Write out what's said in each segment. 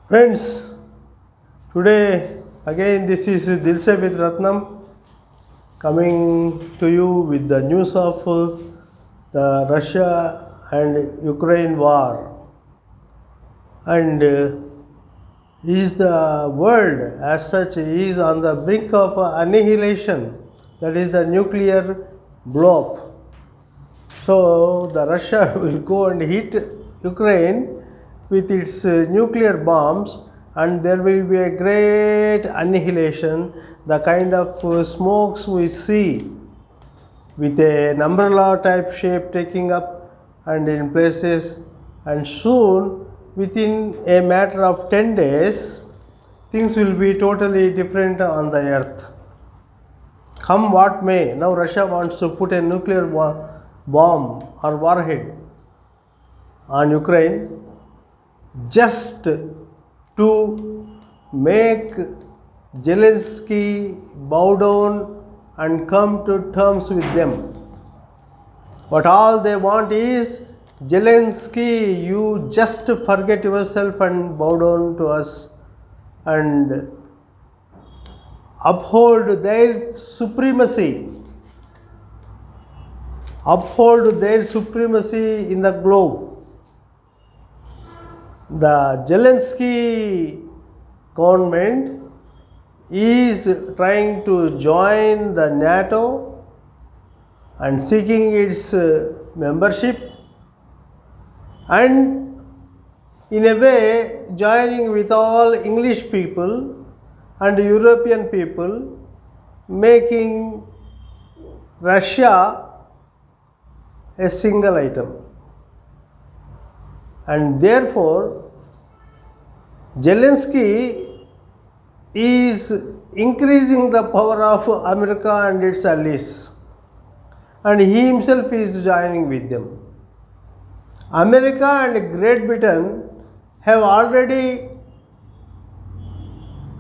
Friends, today again this is Dilse with Ratnam coming to you with the news of the Russia and Ukraine war. And is the world as such is on the brink of annihilation, that is the nuclear blow up. So the Russia will go and hit Ukraine with its nuclear bombs, and there will be a great annihilation. The kind of smokes we see with an umbrella type shape taking up and in places, and soon within a matter of 10 days things will be totally different on the earth. Come what may, now Russia wants to put a nuclear bomb or warhead on Ukraine just to make Zelensky bow down and come to terms with them. But all they want is, Zelensky, you just forget yourself and bow down to us and uphold their supremacy. Uphold their supremacy in the globe. The Zelensky government is trying to join the NATO and seeking its membership, and in a way joining with all English people and European people, making Russia a single item. And therefore Zelensky is increasing the power of America and its allies, and he himself is joining with them. America and Great Britain have already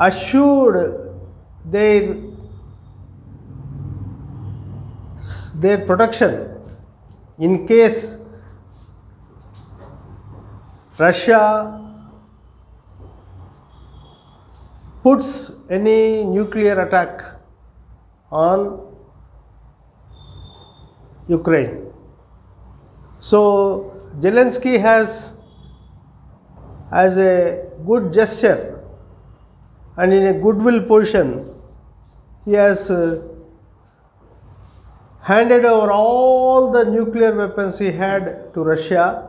assured their protection in case Russia puts any nuclear attack on Ukraine. So Zelensky has, as a good gesture and in a goodwill position, he has handed over all the nuclear weapons he had to Russia,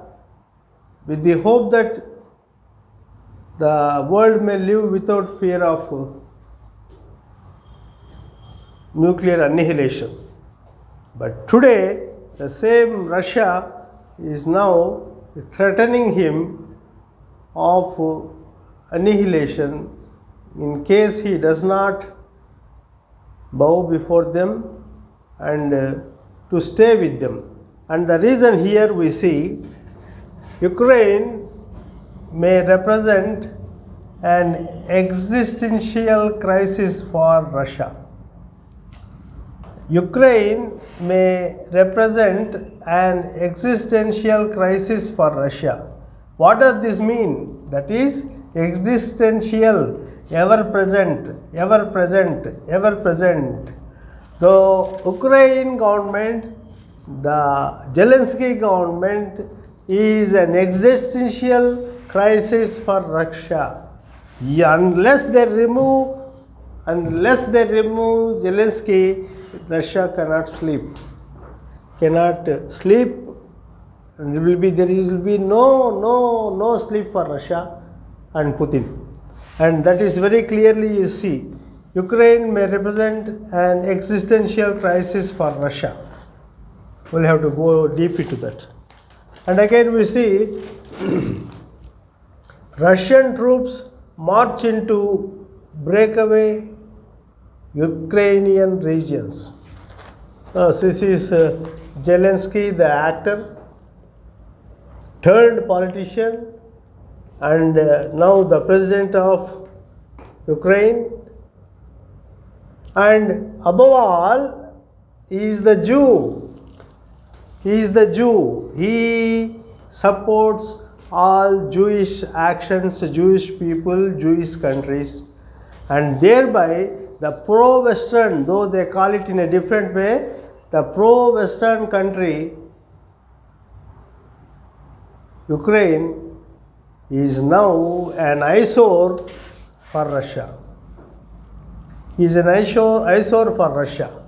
with the hope that the world may live without fear of nuclear annihilation. But today, the same Russia is now threatening him of annihilation in case he does not bow before them and to stay with them. And the reason here we see, Ukraine may represent an existential crisis for Russia. Ukraine may represent an existential crisis for Russia. What does this mean? That is existential, ever present, ever present, ever present. The Ukraine government, the Zelensky government, is an existential crisis for Russia. Unless they remove Zelensky, Russia cannot sleep. And there will be no sleep for Russia and Putin. And that is very clearly you see. Ukraine may represent an existential crisis for Russia. We'll have to go deep into that. And again we see Russian troops march into breakaway Ukrainian regions. This is Zelensky, the actor, turned politician, and now the president of Ukraine. And above all, he is the Jew. He supports all Jewish actions, Jewish people, Jewish countries, and thereby the pro-Western, though they call it in a different way, the pro-Western country, Ukraine, is now an eyesore for Russia. Is an eyesore for Russia.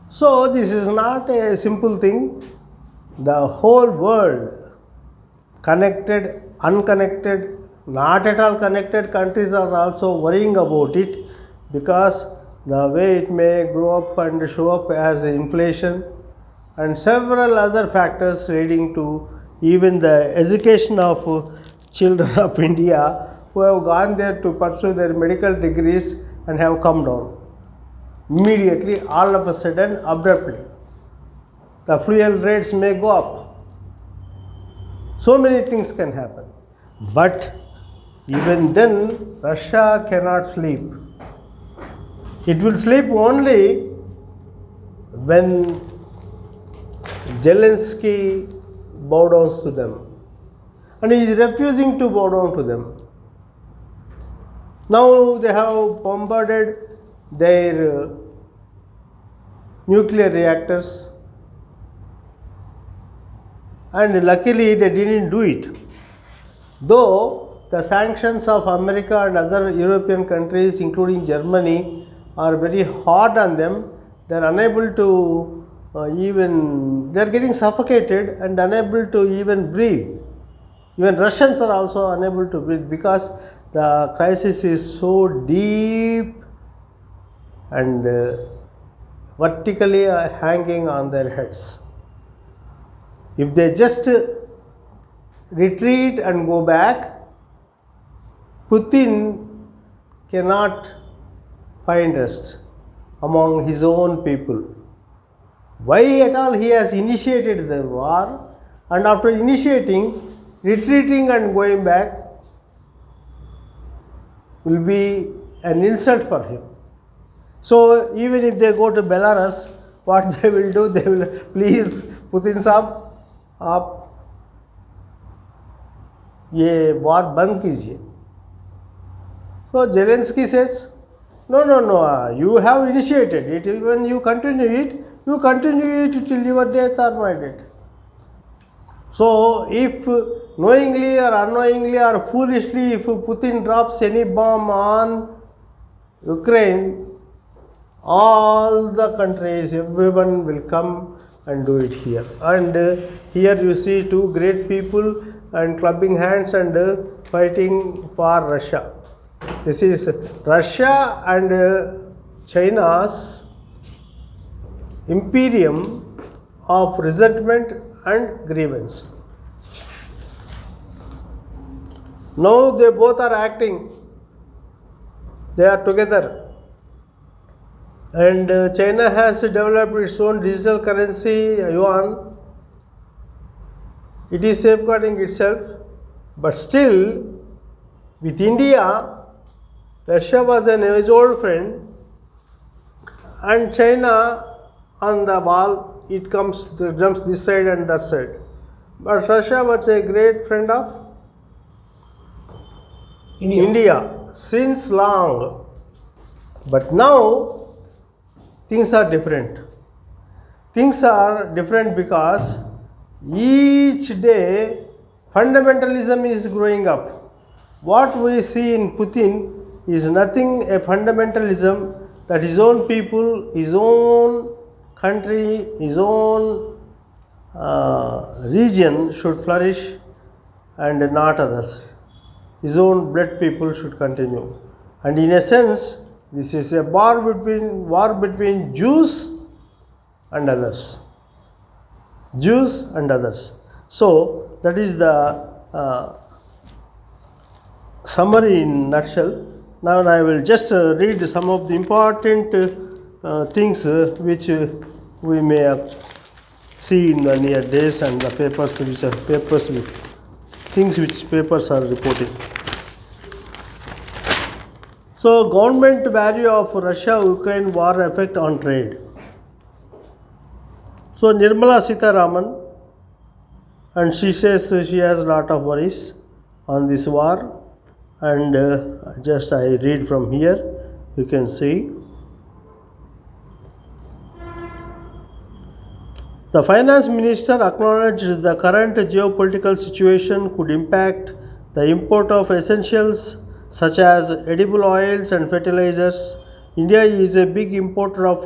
So this is not a simple thing. The whole world, connected, unconnected, not at all connected countries are also worrying about it, because the way it may grow up and show up as inflation and several other factors leading to even the education of children of India who have gone there to pursue their medical degrees and have come down immediately, all of a sudden, abruptly. The fuel rates may go up. So many things can happen. But even then, Russia cannot sleep. It will sleep only when Zelensky bow down to them. And he is refusing to bow down to them. Now they have bombarded their nuclear reactors, and luckily they didn't do it. Though the sanctions of America and other European countries, including Germany, are very hard on them, they are unable to they are getting suffocated and unable to even breathe. Even Russians are also unable to breathe because the crisis is so deep and vertically hanging on their heads. If they just retreat and go back, Putin cannot find rest among his own people. Why at all he has initiated the war, and after initiating, retreating and going back will be an insult for him. So even if they go to Belarus, what they will do, they will, please Putin साहब आप ये war बंद कीजिए. So Zelensky says, no, you have initiated it, even you continue it till your death or my death. So if knowingly or unknowingly or foolishly, if Putin drops any bomb on Ukraine, all the countries, everyone will come and do it here. And here you see two great people and clubbing hands and fighting for Russia. This is Russia and China's imperium of resentment and grievance. Now they both are acting. They are together. And China has developed its own digital currency, yuan. It is safeguarding itself. But still, with India, Russia was an age-old friend, and China on the wall, it jumps this side and that side. But Russia was a great friend of India since long. But now things are different. Things are different because each day fundamentalism is growing up. What we see in Putin is nothing a fundamentalism that his own people, his own country, his own region should flourish and not others. His own blood people should continue. And in a sense, this is a war between Jews and others. Jews and others. So that is the summary in nutshell. Now I will just read some of the important things which we may see in the near days, and the papers which papers are reporting. So government value of Russia-Ukraine war effect on trade. So Nirmala Sitharaman and she says she has a lot of worries on this war. And just I read from here, you can see. The finance minister acknowledged the current geopolitical situation could impact the import of essentials such as edible oils and fertilizers. India is a big importer of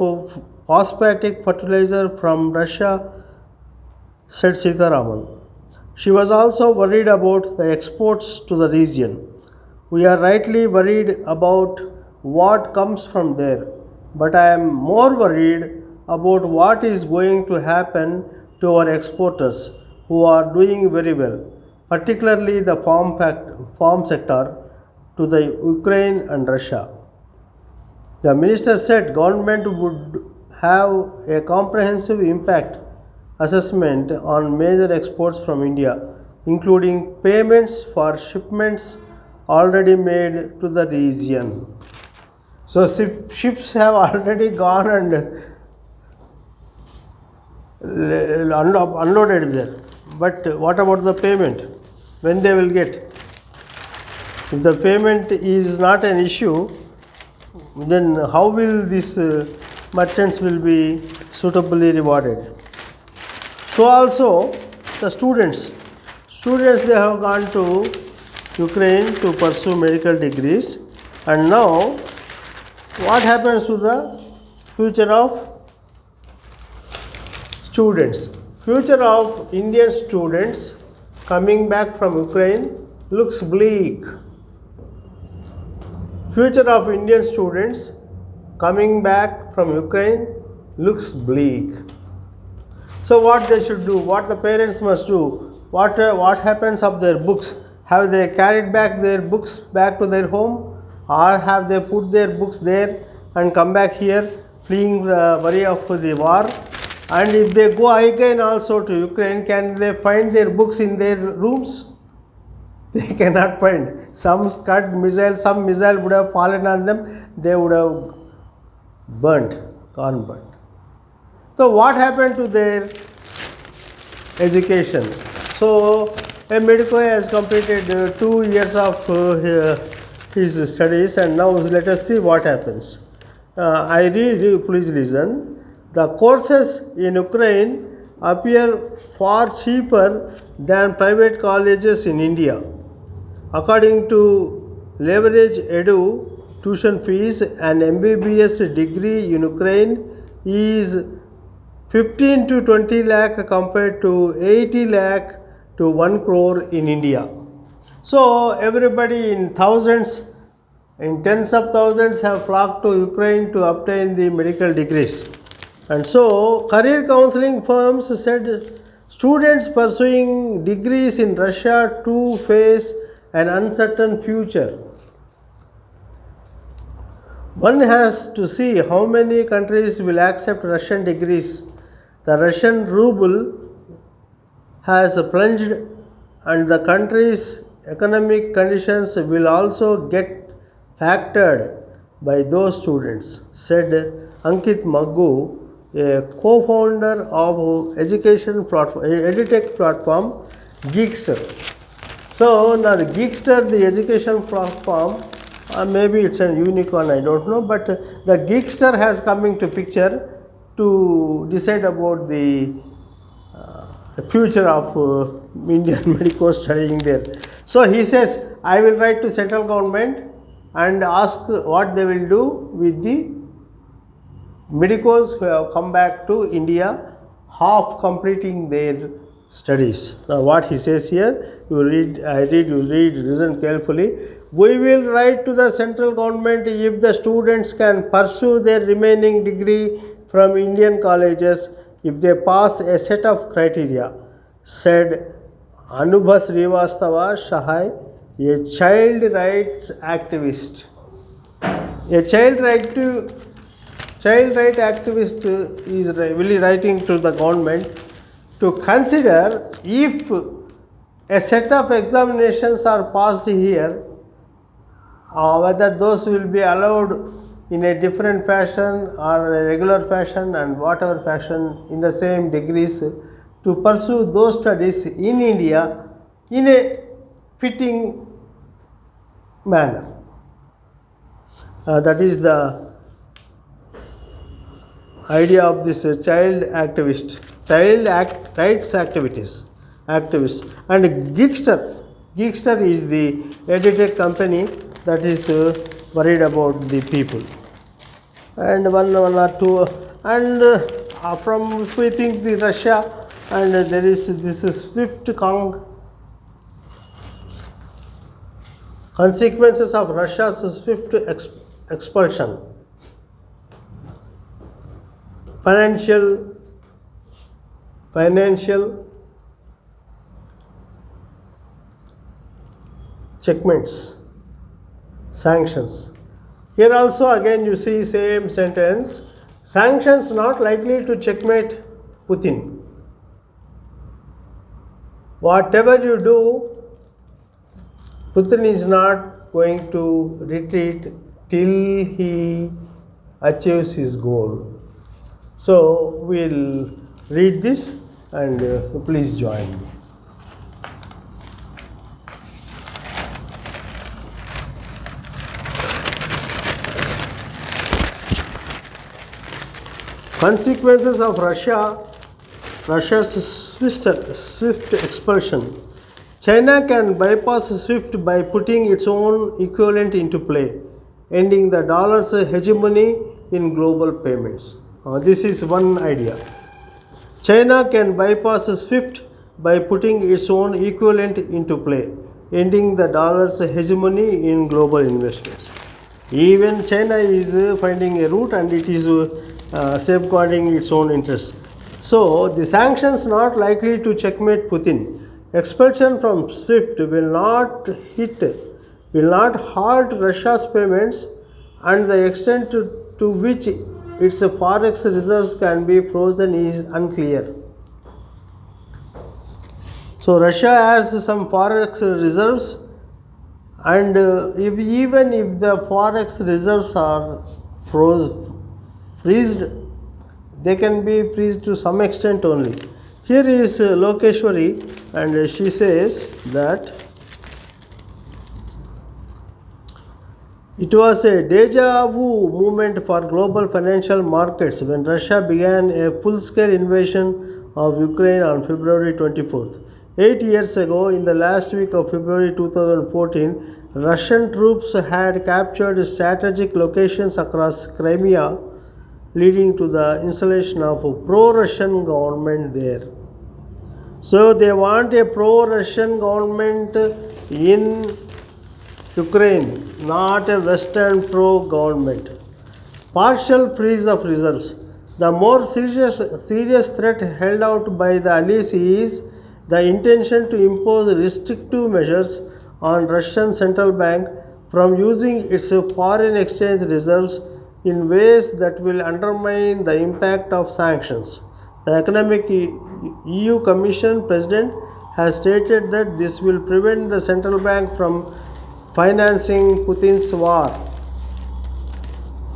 phosphatic fertilizer from Russia, said Sitaraman. She was also worried about the exports to the region. We are rightly worried about what comes from there, but I am more worried about what is going to happen to our exporters who are doing very well, particularly the farm sector to the Ukraine and Russia. The minister said government would have a comprehensive impact assessment on major exports from India, including payments for shipments already made to the region. So ships have already gone and unloaded there. But what about the payment? When they will get? If the payment is not an issue, then how will these merchants will be suitably rewarded? So also the students they have gone to Ukraine to pursue medical degrees, and now what happens to the future of students? Future of Indian students coming back from Ukraine looks bleak. Future of Indian students coming back from Ukraine looks bleak. So what they should do, what the parents must do, what happens of their books? Have they carried back their books back to their home, or have they put their books there and come back here fleeing the worry of the war? And if they go again also to Ukraine, can they find their books in their rooms? They cannot find. Some missile would have fallen on them, they would have gone burnt. So what happened to their education? So a medico has completed 2 years of his studies, and now let us see what happens. I read, please listen. The courses in Ukraine appear far cheaper than private colleges in India. According to Leverage Edu, tuition fees, an MBBS degree in Ukraine is 15 to 20 lakh compared to 80 lakh to 1 crore in India. So everybody in thousands, in tens of thousands have flocked to Ukraine to obtain the medical degrees. And so career counseling firms said students pursuing degrees in Russia too face an uncertain future. One has to see how many countries will accept Russian degrees. The Russian ruble has plunged, and the country's economic conditions will also get factored by those students, said Ankit Maggu, a co-founder of education platform, edutech platform Geekster. So now the Geekster, the education platform, maybe it's a unicorn, I don't know, but the Geekster has come into picture to decide about the future of Indian medicos studying there. So he says, I will write to central government and ask what they will do with the medicos who have come back to India, half completing their studies. Now what he says here, you read, listen carefully. We will write to the central government if the students can pursue their remaining degree from Indian colleges if they pass a set of criteria, said Anubha Srivastava Shahai, a child rights activist. A child right activist is really writing to the government to consider if a set of examinations are passed here, whether those will be allowed in a different fashion or a regular fashion and whatever fashion in the same degrees to pursue those studies in India in a fitting manner. That is the idea of this rights activist, and Geekster is the edtech company that is worried about the people. And one or two, and from, if we think the Russia, and there is this swift consequences of Russia's swift expulsion. Financial checkmates, sanctions. Here also again you see same sentence, sanctions not likely to checkmate Putin. Whatever you do, Putin is not going to retreat till he achieves his goal. So we'll read this and please join me. Consequences of Russia's swift expulsion. China can bypass SWIFT by putting its own equivalent into play, ending the dollar's hegemony in global payments. This is one idea. China can bypass SWIFT by putting its own equivalent into play, ending the dollar's hegemony in global investments. Even China is finding a route, and it is safeguarding its own interests. So the sanctions not likely to checkmate Putin. Expulsion from SWIFT will not halt Russia's payments, and the extent to which its forex reserves can be frozen is unclear. So Russia has some forex reserves, and even if the forex reserves are freezed, they can be freezed to some extent only. Here is Lokeshwari, and she says that it was a deja vu movement for global financial markets when Russia began a full-scale invasion of Ukraine on February 24th. 8 years ago, in the last week of February 2014, Russian troops had captured strategic locations across Crimea, leading to the installation of a pro-Russian government there. So they want a pro-Russian government in Ukraine, not a Western pro-government. Partial freeze of reserves. The more serious threat held out by the allies is the intention to impose restrictive measures on Russian central bank from using its foreign exchange reserves in ways that will undermine the impact of sanctions. The Economic EU Commission President has stated that this will prevent the central bank from financing Putin's war.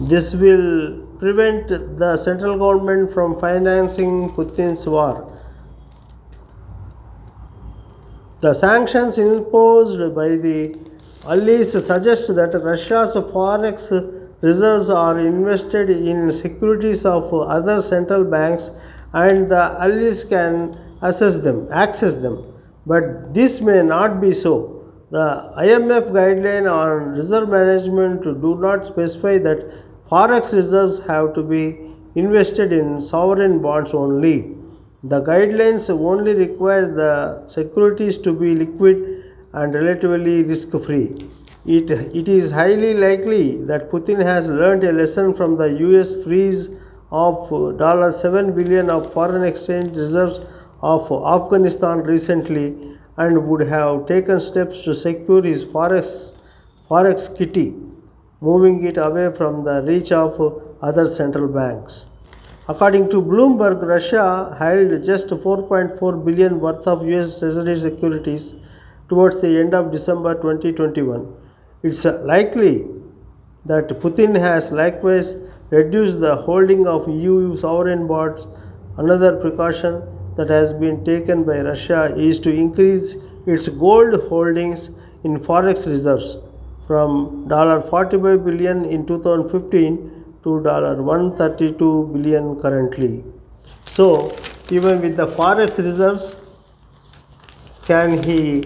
This will prevent the central government from financing Putin's war. The sanctions imposed by the allies suggest that Russia's forex reserves are invested in securities of other central banks, and the allies can access them. But this may not be so. The IMF guideline on reserve management do not specify that forex reserves have to be invested in sovereign bonds only. The guidelines only require the securities to be liquid and relatively risk-free. It is highly likely that Putin has learned a lesson from the US freeze of $7 billion of foreign exchange reserves of Afghanistan recently, and would have taken steps to secure his forex kitty, moving it away from the reach of other central banks. According to Bloomberg, Russia held just $4.4 billion worth of US Treasury securities towards the end of December 2021. It's likely that Putin has likewise reduced the holding of EU sovereign bonds. Another precaution that has been taken by Russia is to increase its gold holdings in forex reserves from $45 billion in 2015 to $132 billion currently. So, even with the forex reserves, can he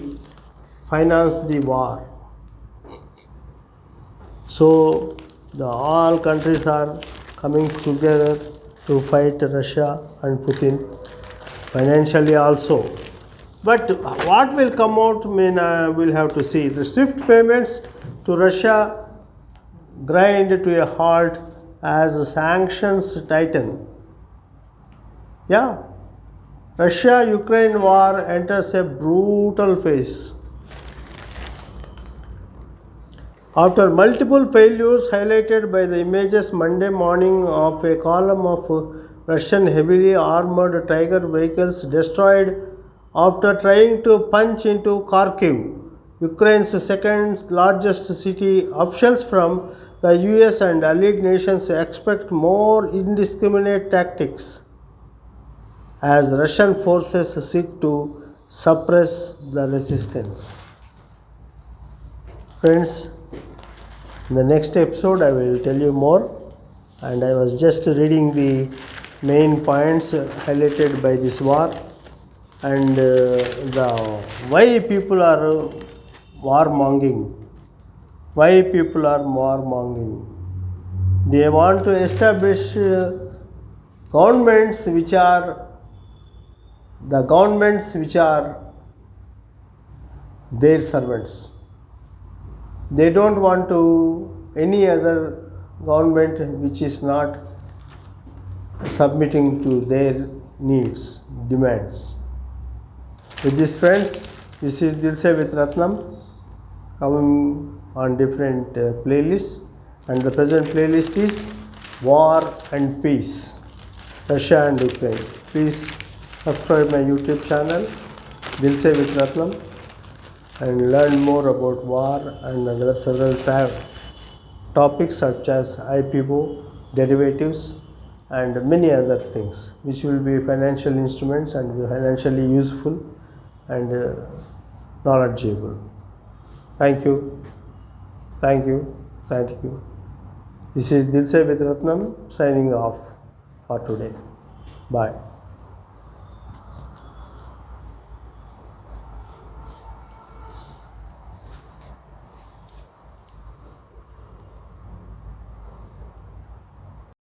finance the war? So, all countries are coming together to fight Russia and Putin financially also. But what will come out, we'll have to see. The SWIFT payments to Russia grind to a halt as sanctions tighten. Yeah, Russia-Ukraine war enters a brutal phase. After multiple failures highlighted by the images Monday morning of a column of Russian heavily armored Tiger vehicles destroyed after trying to punch into Kharkiv, Ukraine's second largest city, officials from the US and allied nations expect more indiscriminate tactics as Russian forces seek to suppress the resistance. Friends, in the next episode, I will tell you more. And I was just reading the main points highlighted by this war and the why people are warmongering. Why people are warmongering? They want to establish governments which are their servants. They don't want to any other government which is not submitting to their needs, demands. With this, friends, this is Dilse with Ratnam coming on different playlists, and the present playlist is War and Peace, Russia and Ukraine. Please subscribe my YouTube channel Dilse with Ratnam and learn more about war and other several topics such as IPO, derivatives, and many other things which will be financial instruments and financially useful and knowledgeable. Thank you. Thank you. Thank you. This is Dilse with Ratnam signing off for today. Bye.